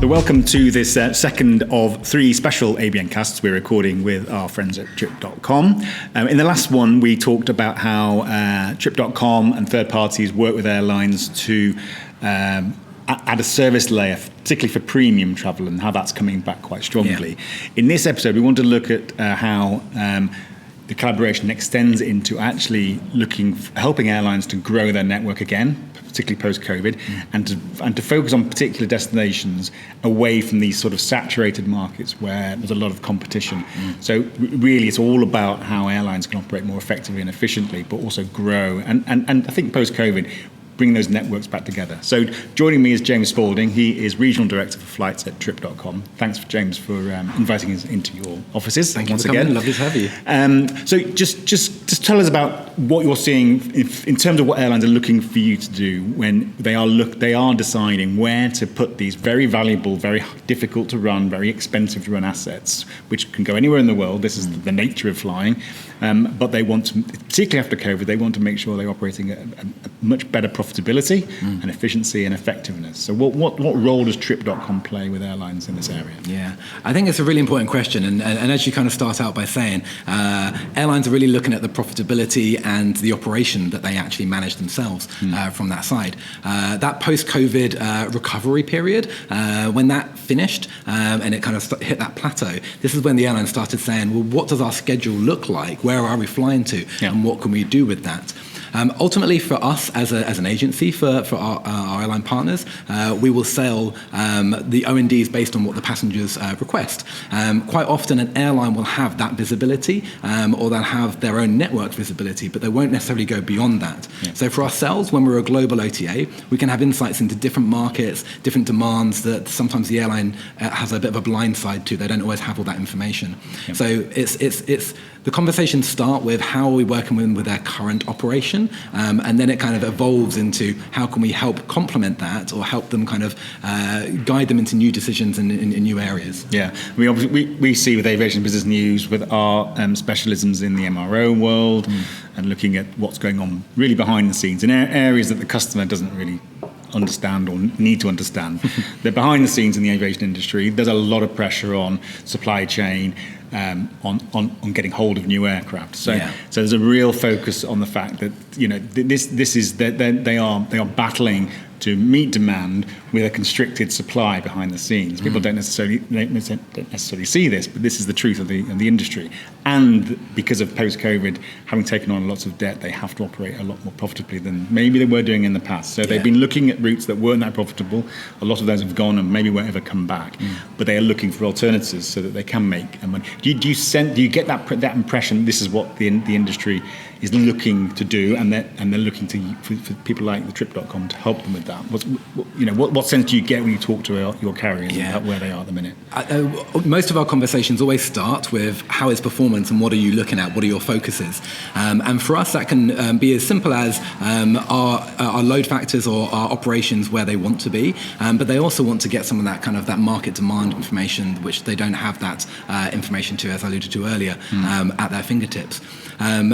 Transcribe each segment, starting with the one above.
So welcome to this second of three special ABNcasts we're recording with our friends at Trip.com. In the last one, we talked about how Trip.com and third parties work with airlines to add a service layer, particularly for premium travel, and how that's coming back quite strongly. Yeah. In this episode, we want to look at how the collaboration extends into actually helping airlines to grow their network again, particularly post-COVID, and to focus on particular destinations away from these sort of saturated markets where there's a lot of competition. So really, it's all about how airlines can operate more effectively and efficiently, but also grow. And I think post-COVID, bring those networks back together. So joining me is James Spalding. He is Regional Director for Flights at Trip.com. Thanks, James, for inviting us into your offices. Thank you for coming. Lovely to have you. So just tell us about what you're seeing in terms of what airlines are looking for you to do when they are deciding where to put these very valuable, very difficult to run, very expensive to run assets, which can go anywhere in the world. This is the nature of flying. But they want to, particularly after COVID, they want to make sure they're operating at a much better profitability and efficiency and effectiveness. So what role does Trip.com play with airlines in this area? Yeah, I think it's a really important question. And as you kind of start out by saying, airlines are really looking at the profitability and the operation that they actually manage themselves from that side. That post-COVID recovery period, when that finished and it kind of hit that plateau, this is when the airlines started saying, well, what does our schedule look like? Where are we flying to? Yeah. And what can we do with that? Ultimately, for us as an agency, for our airline partners, we will sell the O&Ds based on what the passengers request. Quite often, an airline will have that visibility, or they'll have their own network visibility, but they won't necessarily go beyond that. Yeah. So for ourselves, when we're a global OTA, we can have insights into different markets, different demands that sometimes the airline has a bit of a blind side to. They don't always have all that information. Yeah. So it's the conversations start with how are we working with their current operation, and then it kind of evolves into how can we help complement that or help them kind of guide them into new decisions in new areas. Yeah, we see with Aviation Business News with our specialisms in the MRO world and looking at what's going on really behind the scenes in areas that the customer doesn't really understand or need to understand. They're behind the scenes in the aviation industry. There's a lot of pressure on supply chain, on getting hold of new aircraft. So there's a real focus on the fact that this is that they are battling to meet demand with a constricted supply behind the scenes. People don't necessarily see this, but this is the truth of the industry. And because of post-COVID, having taken on lots of debt, they have to operate a lot more profitably than maybe they were doing in the past. So they've been looking at routes that weren't that profitable. A lot of those have gone and maybe won't ever come back. But they are looking for alternatives so that they can make money. Do you get that impression? This is what the industry is looking to do, and they're looking for people like the Trip.com to help them with that. What sense do you get when you talk to your carriers about where they are at the minute? Most of our conversations always start with how is performance and what are you looking at? What are your focuses? And for us, that can be as simple as our load factors or our operations where they want to be, but they also want to get some of that kind of that market demand information, which they don't have that information to, as I alluded to earlier, at their fingertips. And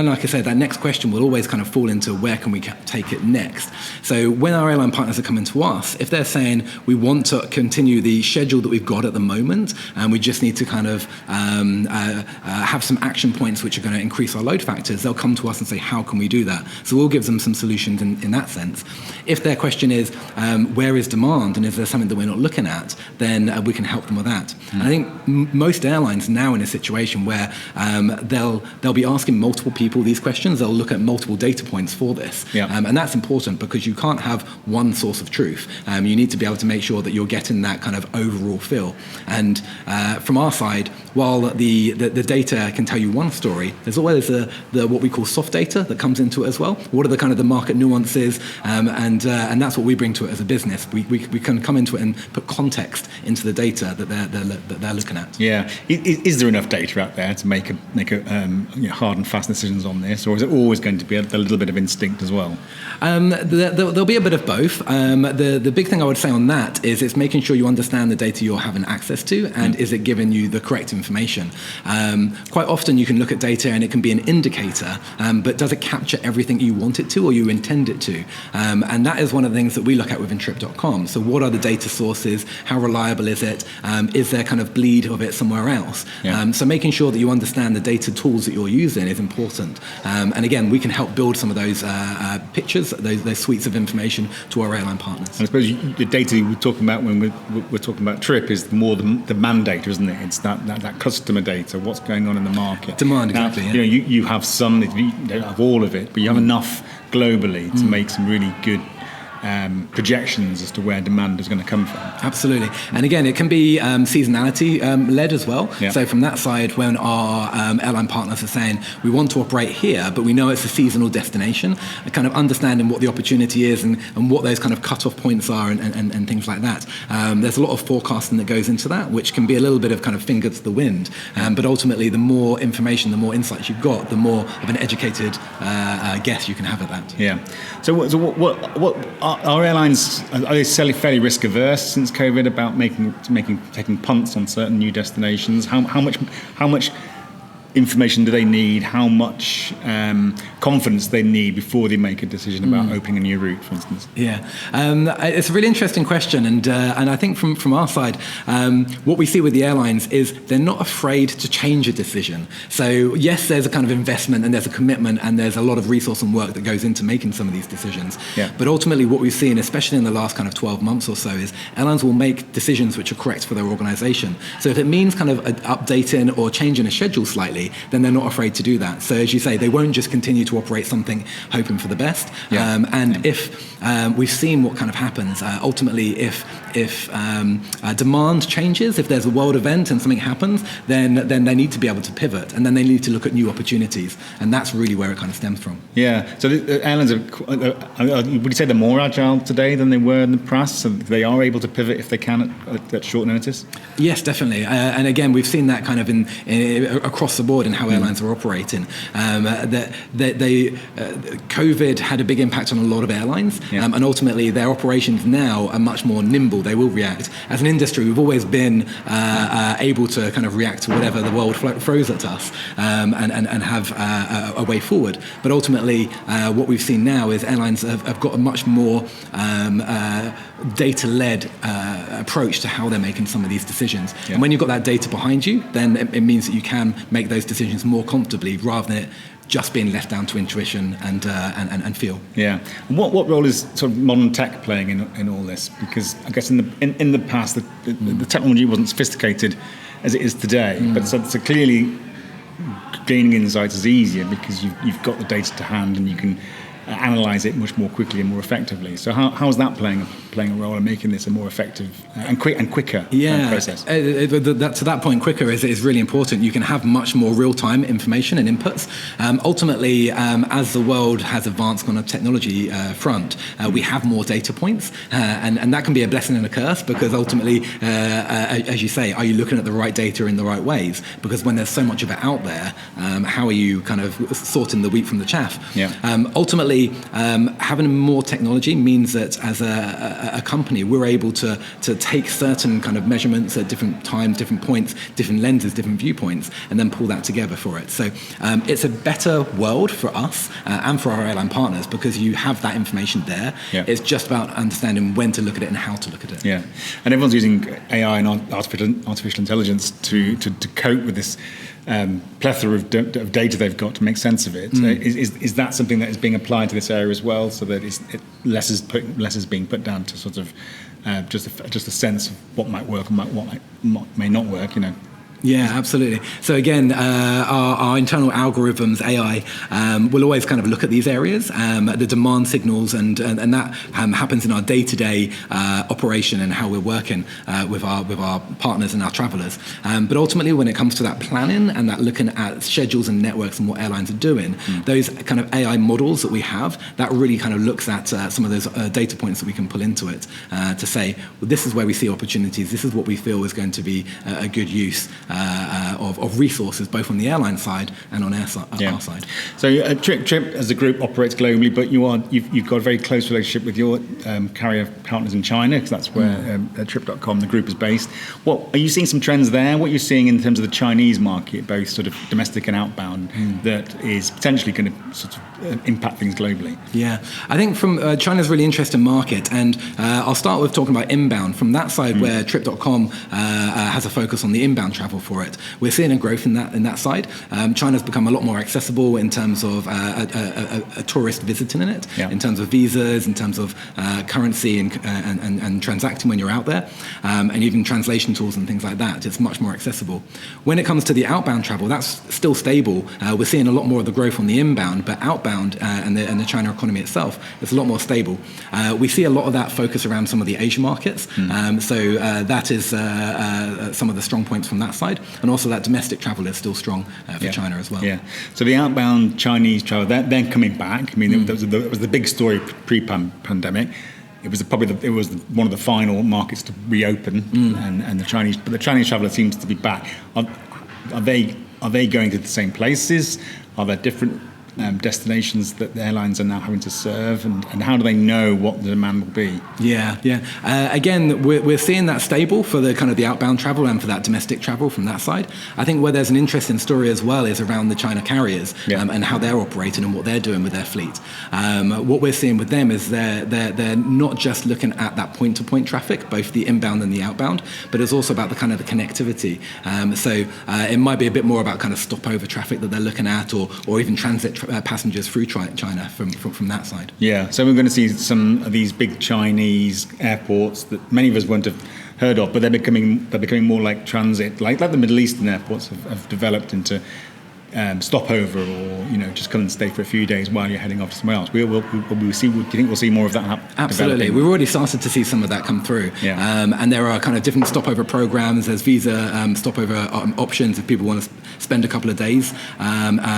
then, like I said, that next question will always kind of fall into where can we take it next. So when our airline partners are coming to us, if they're saying we want to continue the schedule that we've got at the moment, and we just need to kind of have some action points which are going to increase our load factors, they'll come to us and say, how can we do that? So we'll give them some solutions in that sense. If their question is, where is demand, and is there something that we're not looking at, then we can help them with that. And I think most airlines now in a situation where they'll be asking multiple people these questions. They'll look at multiple data points for this. And that's important because you can't have one source of truth. You need to be able to make sure that you're getting that kind of overall feel. And from our side, while the data can tell you one story, there's always the what we call soft data that comes into it as well. What are the kind of the market nuances? And that's what we bring to it as a business. We can come into it and put context into the data that they're looking at. Yeah. Is there enough data out there to make hard and fast decisions on this, or is it always going to be a little bit of instinct as well? There'll be a bit bit of both. The big thing I would say on that is it's making sure you understand the data you're having access to, and is it giving you the correct information. Quite often you can look at data and it can be an indicator, but does it capture everything you want it to or you intend it to? And that is one of the things that we look at within Trip.com. So what are the data sources? How reliable is it? Is there kind of bleed of it somewhere else? So making sure that you understand the data tools that you're using is important. And again, we can help build some of those pictures, those suites of information to our airline partners. And I suppose the data we're talking about when we're talking about Trip is more the demand data, isn't it? It's that customer data, what's going on in the market. Demand, exactly. Now, you have some, you don't have all of it, but you have enough globally to make some really good projections as to where demand is going to come from. Absolutely. And again, it can be seasonality led as well. Yeah. So from that side, when our airline partners are saying, we want to operate here, but we know it's a seasonal destination, kind of understanding what the opportunity is and what those kind of cut-off points are and things like that. There's a lot of forecasting that goes into that, which can be a little bit of kind of finger to the wind. But ultimately, the more information, the more insights you've got, the more of an educated guess you can have at that. Yeah. So what are airlines, are they fairly risk averse since COVID about taking punts on certain new destinations? How much information do they need? How much confidence they need before they make a decision about opening a new route, for instance? Yeah, it's a really interesting question, and I think from our side, what we see with the airlines is they're not afraid to change a decision. So yes, there's a kind of investment and there's a commitment and there's a lot of resource and work that goes into making some of these decisions. Yeah. But ultimately, what we've seen, especially in the last kind of 12 months or so, is airlines will make decisions which are correct for their organisation. So if it means kind of updating or changing a schedule slightly, then they're not afraid to do that. So as you say, they won't just continue to operate something hoping for the best. If we've seen what kind of happens, ultimately if demand changes, if there's a world event and something happens, then they need to be able to pivot, and then they need to look at new opportunities, and that's really where it kind of stems from. Yeah. So the airlines would you say they're more agile today than they were in the past? So they are able to pivot if they can at short notice? Yes, definitely. And again, we've seen that kind of in across the board in how airlines are operating. COVID had a big impact on a lot of airlines, and ultimately their operations now are much more nimble. They will react. As an industry, we've always been able to kind of react to whatever the world throws at us, and have a way forward. But ultimately, what we've seen now is airlines have got a much more data-led approach to how they're making some of these decisions. Yeah. And when you've got that data behind you, then it means that you can make those decisions more comfortably rather than it just being left down to intuition and feel. Yeah. And what role is sort of modern tech playing in all this? Because I guess in the past the technology wasn't sophisticated as it is today, but so clearly gaining insights is easier because you've got the data to hand and you can analyse it much more quickly and more effectively. So how is that playing a role in making this a more effective and quicker process? To that point, quicker is really important. You can have much more real-time information and inputs. Ultimately, as the world has advanced on a technology front, we have more data points, and that can be a blessing and a curse because ultimately, as you say, are you looking at the right data in the right ways? Because when there's so much of it out there, how are you kind of sorting the wheat from the chaff? Yeah. Ultimately, having more technology means that as a company, we're able to take certain kind of measurements at different times, different points, different lenses, different viewpoints, and then pull that together for it. So it's a better world for us and for our airline partners because you have that information there. Yeah. It's just about understanding when to look at it and how to look at it. Yeah, and everyone's using AI and artificial intelligence to cope with this plethora of data they've got to make sense of it. Is that something that is being applied to this area as well, so that less is being put down to sort of just a sense of what might work and what may not work, you know? Yeah, absolutely. So again, our internal algorithms, AI, will always kind of look at these areas, the demand signals, and that happens in our day-to-day operation and how we're working with our partners and our travellers. But ultimately, when it comes to that planning and that looking at schedules and networks and what airlines are doing, those kind of AI models that we have, that really kind of looks at some of those data points that we can pull into it to say, well, this is where we see opportunities, this is what we feel is going to be a good use. of resources, both on the airline side and on our side. So Trip as a group operates globally, but you've got a very close relationship with your carrier partners in China, because that's where Trip.com, the group, is based. What are you seeing some trends there? What are you seeing in terms of the Chinese market, both sort of domestic and outbound, that is potentially going to sort of impact things globally? Yeah, I think from China's a really interesting market, and I'll start with talking about inbound. From that side, where Trip.com has a focus on the inbound travel for it, we're seeing a growth in that side. China's become a lot more accessible in terms of a tourist visiting in it, in terms of visas, in terms of currency and transacting when you're out there, and even translation tools and things like that. It's much more accessible. When it comes to the outbound travel, that's still stable. We're seeing a lot more of the growth on the inbound, but outbound and the China economy itself is a lot more stable. We see a lot of that focus around some of the Asia markets. So that is some of the strong points from that side, and also that domestic travel is still strong for China as well. Yeah. So the outbound Chinese travel, they're coming back. I mean, it was the big story pre-pandemic. It was one of the final markets to reopen, and the Chinese traveller seems to be back. Are they going to the same places? Are there different destinations that the airlines are now having to serve, and how do they know what the demand will be? Again, we're seeing that stable for the kind of the outbound travel and for that domestic travel from that side. I think where there's an interesting story as well is around the China carriers, and how they're operating and what they're doing with their fleet. What we're seeing with them is they're not just looking at that point-to-point traffic, both the inbound and the outbound, but it's also about the kind of the connectivity. So it might be a bit more about kind of stopover traffic that they're looking at, or even transit passengers through China from that side. Yeah, so we're going to see some of these big Chinese airports that many of us won't have heard of, but they're becoming more like transit, like the Middle Eastern airports have developed into stopover, or just come and stay for a few days while you're heading off to somewhere else. We'll see. Do you think we'll see more of that happen? Absolutely. We've already started to see some of that come through. And there are kind of different stopover programs. There's visa stopover options if people want to spend a couple of days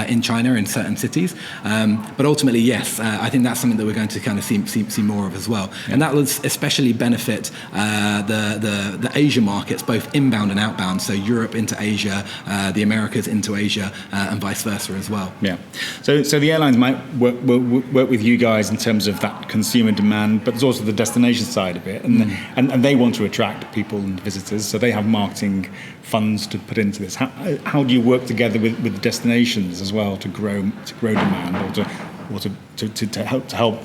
in China in certain cities. But ultimately, yes, I think that's something that we're going to kind of see more of as well. And that will especially benefit the Asia markets, both inbound and outbound. So Europe into Asia, the Americas into Asia, and vice versa as well. Yeah. So the airlines might work with you guys in terms of that consumer demand, but there's also the destination side of it, and they want to attract people and visitors, so they have marketing funds to put into this. How do you work together with the destinations as well to grow demand, or to help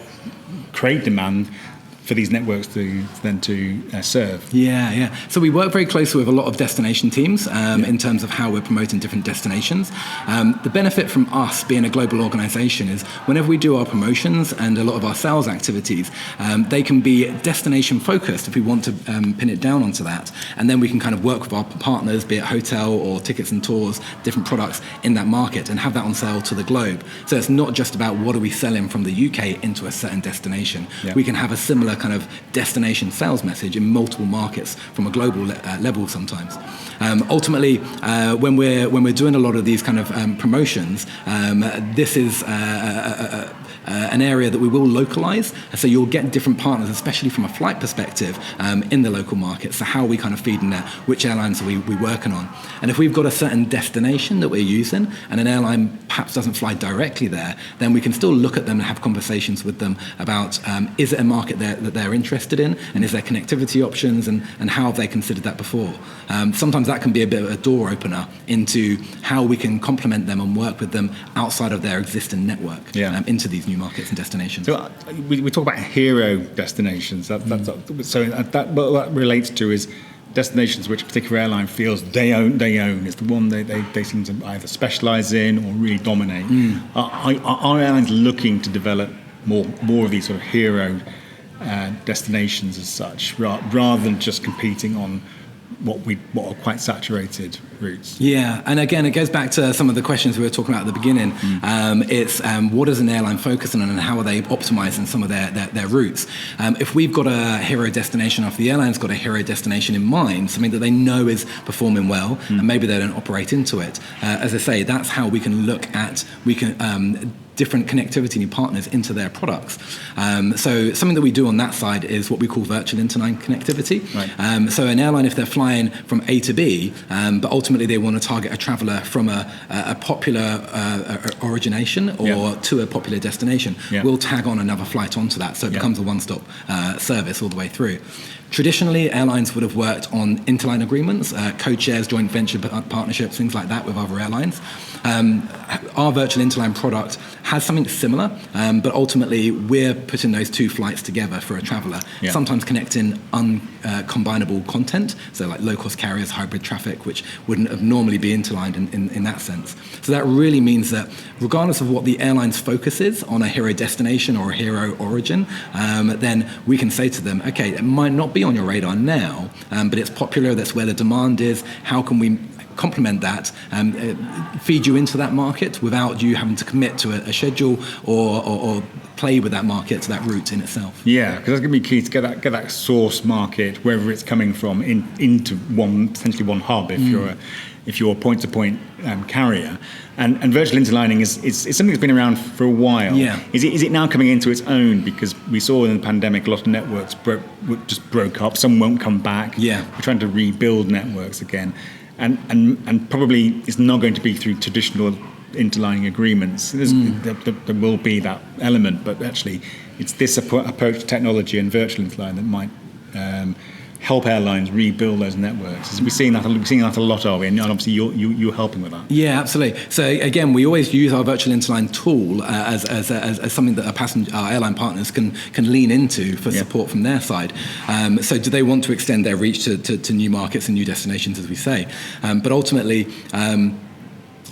create demand for these networks to serve? Yeah. So we work very closely with a lot of destination teams in terms of how we're promoting different destinations. The benefit from us being a global organisation is whenever we do our promotions and a lot of our sales activities, they can be destination focused if we want to pin it down onto that. And then we can kind of work with our partners, be it hotel or tickets and tours, different products in that market, and have that on sale to the globe. So it's not just about what are we selling from the UK into a certain destination. We can have a similar kind of destination sales message in multiple markets from a global level sometimes. Ultimately, when we're doing a lot of these kind of promotions, this is an area that we will localize, so you'll get different partners, especially from a flight perspective, in the local market. So how are we kind of feeding that? Which airlines are we working on? And if we've got a certain destination that we're using and an airline perhaps doesn't fly directly there, then we can still look at them and have conversations with them about is it a market that they're interested in, and is there connectivity options, and how have they considered that before? Sometimes that can be a bit of a door opener into how we can complement them and work with them outside of their existing network into these new markets and destinations. So we talk about hero destinations. What that relates to is destinations which a particular airline feels they own is the one they seem to either specialise in or really dominate. Are airlines looking to develop more of these sort of hero destinations as such, rather than just competing on what are quite saturated routes? Yeah, and again, it goes back to some of the questions we were talking about at the beginning. It's what is an airline focusing on, and how are they optimizing some of their routes? If we've got a hero destination, or if the airline's got a hero destination in mind, something that they know is performing well, and maybe they don't operate into it, as I say, that's how we can look at, different connectivity new partners into their products. So something that we do on that side is what we call virtual interline connectivity. Right. So an airline, if they're flying from A to B, but ultimately they want to target a traveller from a popular origination or to a popular destination, we'll tag on another flight onto that, so it becomes a one-stop service all the way through. Traditionally, airlines would have worked on interline agreements, code shares, joint venture partnerships, things like that with other airlines. Our virtual interline product has something similar, but ultimately we're putting those two flights together for a traveller, sometimes connecting uncombinable content, so like low-cost carriers, hybrid traffic, which wouldn't have normally be interlined in that sense. So that really means that regardless of what the airline's focus is on a hero destination or a hero origin, then we can say to them, okay, it might not be on your radar now, but it's popular, that's where the demand is, how can we complement that, feed you into that market without you having to commit to a schedule or play with that market, that route in itself. Yeah, because that's going to be key to get that source market, wherever it's coming from, into potentially one hub if you're a point-to-point carrier. And virtual interlining is something that's been around for a while. Yeah. Is it now coming into its own? Because we saw in the pandemic a lot of networks just broke up. Some won't come back. Yeah. We're trying to rebuild networks again. And probably it's not going to be through traditional interlining agreements. There will be that element, but actually it's this approach to technology and virtual interlining that might help airlines rebuild those networks. We're seeing that a lot of, and obviously you're helping with that. Yeah, absolutely. So again, we always use our virtual interline tool as something that our airline partners can lean into for support from their side. So do they want to extend their reach to new markets and new destinations, as we say? But ultimately,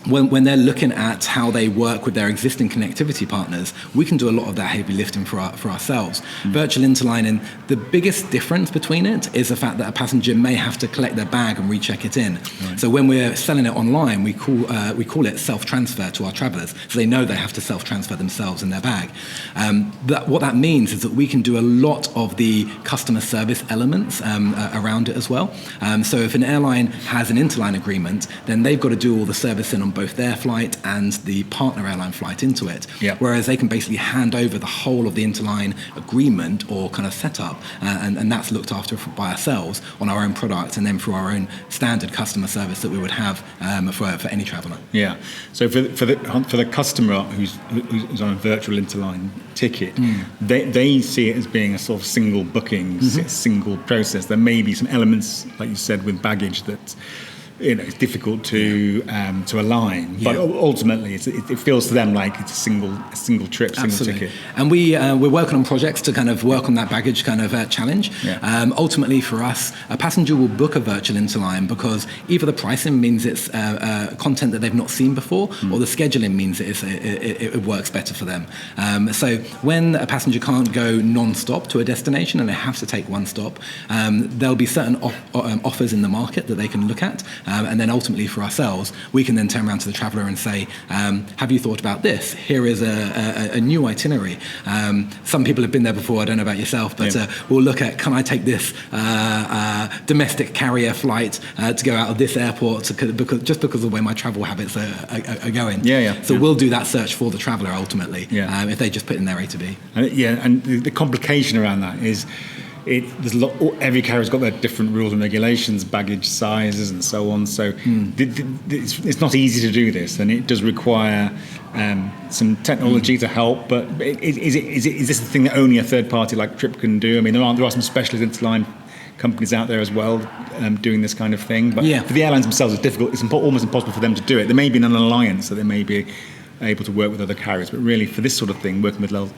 when they're looking at how they work with their existing connectivity partners, we can do a lot of that heavy lifting for ourselves. Virtual interlining, the biggest difference between it is the fact that a passenger may have to collect their bag and recheck it in. Right. So when we're selling it online, we call it self-transfer to our travellers, so they know they have to self-transfer themselves in their bag. What that means is that we can do a lot of the customer service elements around it as well. So if an airline has an interline agreement, then they've got to do all the servicing on both their flight and the partner airline flight into it. Yep. Whereas they can basically hand over the whole of the interline agreement or kind of setup, and that's looked after by ourselves on our own product, and then through our own standard customer service that we would have for any traveller. Yeah. So for the customer who's on a virtual interline ticket, they see it as being a sort of single booking, single process. There may be some elements, like you said, with baggage that it's difficult to align, but ultimately it feels to them like it's a single trip, single ticket. And we're working on projects to kind of work on that baggage kind of challenge. Yeah. Ultimately, for us, a passenger will book a virtual interline because either the pricing means it's content that they've not seen before, or the scheduling means it works better for them. So when a passenger can't go non-stop to a destination and they have to take one stop, there'll be certain offers in the market that they can look at. And then ultimately for ourselves, we can then turn around to the traveller and say, have you thought about this? Here is a new itinerary. Some people have been there before, I don't know about yourself, but we'll look at, can I take this domestic carrier flight to go out of this airport because of the way my travel habits are going. So we'll do that search for the traveller ultimately, if they just put in their A to B. And the complication around that is, there's a lot. Every carrier's got their different rules and regulations, baggage sizes, and so on. So it's not easy to do this, and it does require some technology to help. But is this the thing that only a third party like Trip can do? I mean, there are some specialist interline companies out there as well doing this kind of thing. But for the airlines themselves, it's difficult. It's almost impossible for them to do it. There may be an alliance, so they may be able to work with other carriers. But really, for this sort of thing, working with low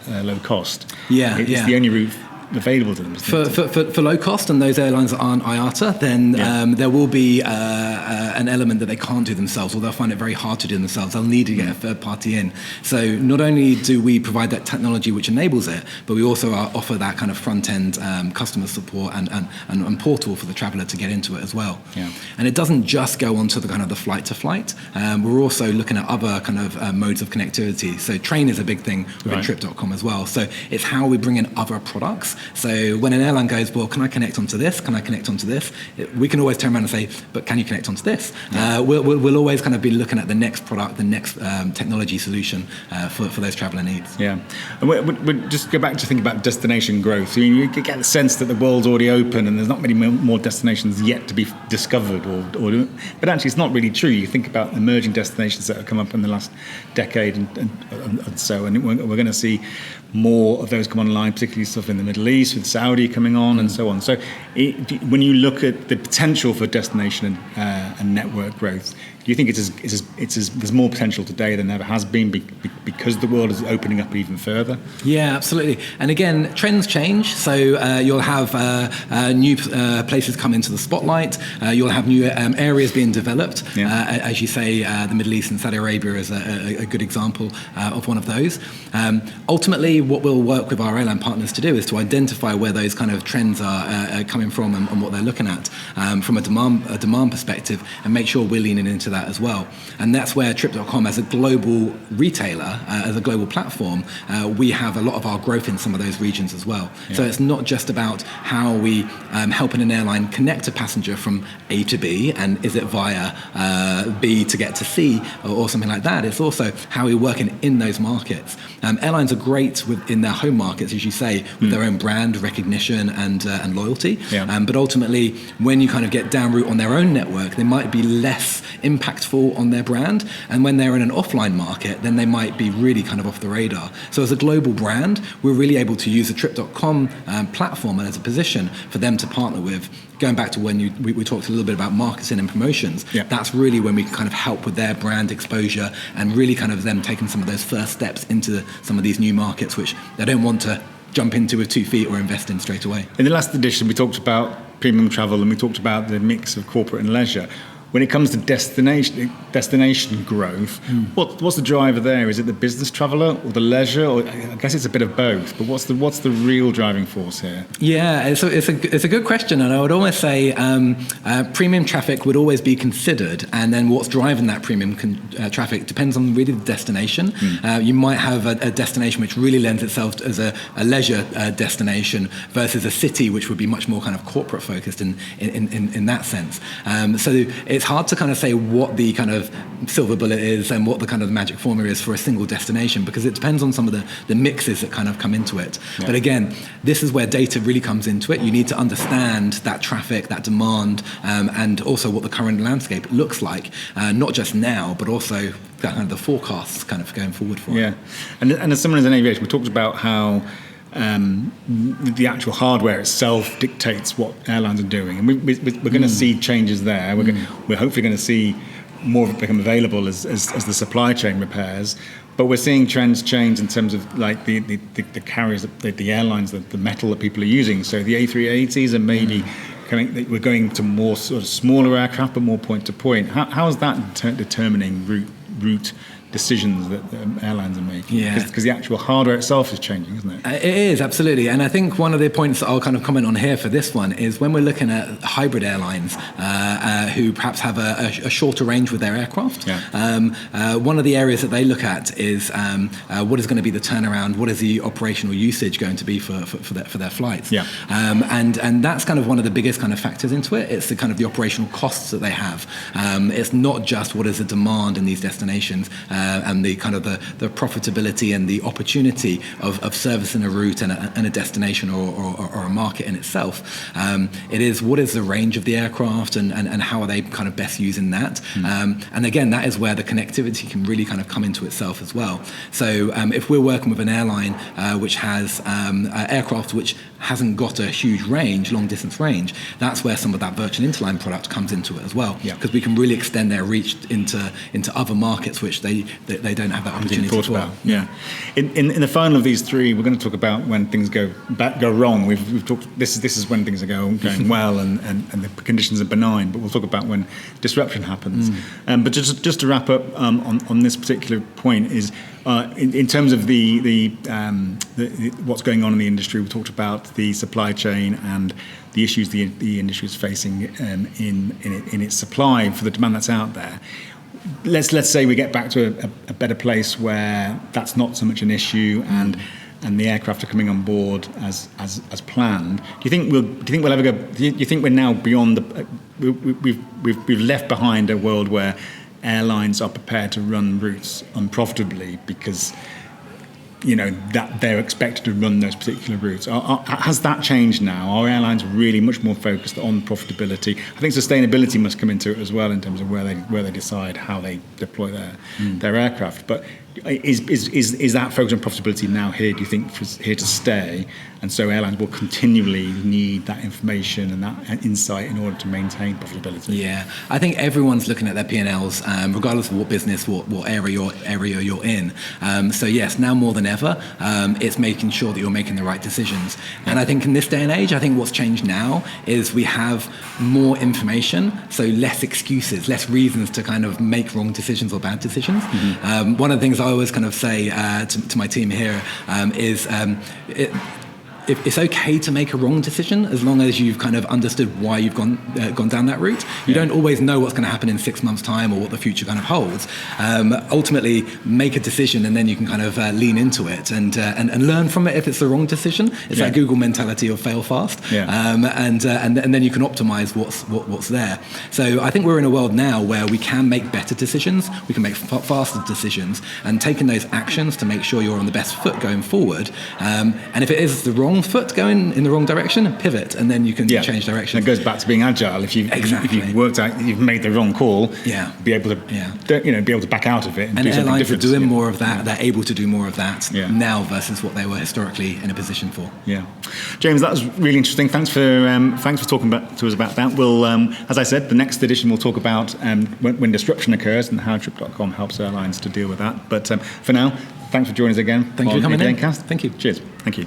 cost, it's the only route available to them. For low cost and those airlines that aren't IATA, then there will be an element that they can't do themselves, or they'll find it very hard to do themselves. They'll need to get a third party in. So not only do we provide that technology which enables it, but we also offer that kind of front end customer support and portal for the traveller to get into it as well. Yeah. And it doesn't just go onto the kind of the flight to flight. We're also looking at other kind of modes of connectivity. So train is a big thing within Trip.com as well. So it's how we bring in other products So when an airline goes, well, can I connect onto this? Can I connect onto this? We can always turn around and say, but can you connect onto this? We'll always kind of be looking at the next product, the next technology solution for those traveller needs. Yeah, and we just go back to think about destination growth. I mean, you get the sense that the world's already open and there's not many more destinations yet to be discovered, but actually it's not really true. You think about emerging destinations that have come up in the last decade and so, and we're going to see more of those come online, particularly stuff in the Middle East with Saudi coming on and so on. So when you look at the potential for destination and network growth, do you think there's more potential today than there ever has been because the world is opening up even further? Yeah, absolutely. And again, trends change. So you'll have new places come into the spotlight. You'll have new areas being developed. As you say, the Middle East and Saudi Arabia is a good example of one of those. Ultimately, what we'll work with our airline partners to do is to identify where those kind of trends are coming from and what they're looking at from a demand perspective, and make sure we're leaning into that as well. And that's where Trip.com, as a global retailer, as a global platform, we have a lot of our growth in some of those regions as well. So it's not just about how we helping an airline connect a passenger from A to B, and is it via B to get to C or something like that. It's also how we're working in those markets. Airlines are great in their home markets, as you say, with their own brand recognition and loyalty. But ultimately, when you kind of get down route on their own network, they might be less impactful on their brand. And when they're in an offline market, then they might be really kind of off the radar. So as a global brand, we're really able to use the Trip.com platform and as a position for them to partner with. Going back to when we talked a little bit about marketing and promotions, that's really when we can kind of help with their brand exposure and really kind of them taking some of those first steps into some of these new markets, which they don't want to jump into with 2 feet or invest in straight away. In the last edition, we talked about premium travel and we talked about the mix of corporate and leisure. When it comes to destination growth, what's the driver there? Is it the business traveller or the leisure? Or I guess it's a bit of both. But what's the real driving force here? Yeah, it's a good question, and I would almost say premium traffic would always be considered, and then what's driving that premium traffic depends on really the destination. You might have a destination which really lends itself as a leisure destination versus a city which would be much more kind of corporate focused in that sense. So it's hard to kind of say what the kind of silver bullet is and what the kind of magic formula is for a single destination, because it depends on some of the mixes that kind of come into it. But again, this is where data really comes into it. You need to understand that traffic, that demand, and also what the current landscape looks like, not just now, but also kind of the forecasts kind of going forward for it. And as someone who's in aviation, we talked about how the actual hardware itself dictates what airlines are doing, and we're going to see changes there. We're hopefully going to see more of it become available as the supply chain repairs. But we're seeing trends change in terms of like the carriers, the airlines, the metal that people are using. So the A380s are maybe we're going to more sort of smaller aircraft, but more point to point. How is that determining route decisions that airlines are making? Because the actual hardware itself is changing, isn't it? It is, absolutely. And I think one of the points that I'll kind of comment on here for this one is when we're looking at hybrid airlines who perhaps have a shorter range with their aircraft. One of the areas that they look at is what is going to be the turnaround, what is the operational usage going to be for their flights. And that's kind of one of the biggest kind of factors into it. It's the kind of the operational costs that they have. It's not just what is the demand in these destinations, and the kind of the profitability and the opportunity of servicing a route and a destination or a market in itself. It is what is the range of the aircraft and how are they kind of best using that. And again, that is where the connectivity can really kind of come into itself as well. So if we're working with an airline which has aircraft which hasn't got a huge range, long distance range, that's where some of that virtual interline product comes into it as well, because we can really extend their reach into other markets which they don't have that opportunity to about. In the final of these three, we're going to talk about when things go wrong. We've talked. This is when things are going well and the conditions are benign. But we'll talk about when disruption happens. But just to wrap up on this particular point is in terms of the what's going on in the industry. We talked about the supply chain and the issues the industry is facing in its supply for the demand that's out there. Let's say we get back to a better place where that's not so much an issue, and and the aircraft are coming on board as planned, do you think we'll ever go? Do you think we're now beyond the? We've left behind a world where airlines are prepared to run routes unprofitably because that they're expected to run those particular routes. Has that changed now? Are airlines really much more focused on profitability? I think sustainability must come into it as well in terms of where they decide how they deploy their aircraft. But is that focus on profitability now here? Do you think here to stay? And so airlines will continually need that information and that insight in order to maintain profitability. Yeah, I think everyone's looking at their P&Ls, regardless of what business, what area you're in. So yes, now more than ever, it's making sure that you're making the right decisions. And I think in this day and age, I think what's changed now is we have more information, so less excuses, less reasons to kind of make wrong decisions or bad decisions. Mm-hmm. One of the things I always kind of say to my team here is it's okay to make a wrong decision as long as you've kind of understood why you've gone down that route. You don't always know what's going to happen in 6 months' time or what the future kind of holds. Ultimately, make a decision and then you can kind of lean into it and learn from it if it's the wrong decision. It's that Google mentality of fail fast, and then you can optimize what's there. So I think we're in a world now where we can make better decisions, we can make faster decisions, and taking those actions to make sure you're on the best foot going forward. And if it is the wrong foot going in the wrong direction, pivot, and then you can change direction. And it goes back to being agile. If you've worked out, you've made the wrong call, be able to back out of it. And do airlines are doing more of that. They're able to do more of that now versus what they were historically in a position for. Yeah, James, that was really interesting. Thanks for talking to us about that. We'll, as I said, the next edition we'll talk about when disruption occurs and how Trip.com helps airlines to deal with that. But for now, thanks for joining us again. Thank you for coming in. ABNCast. Thank you. Cheers. Thank you.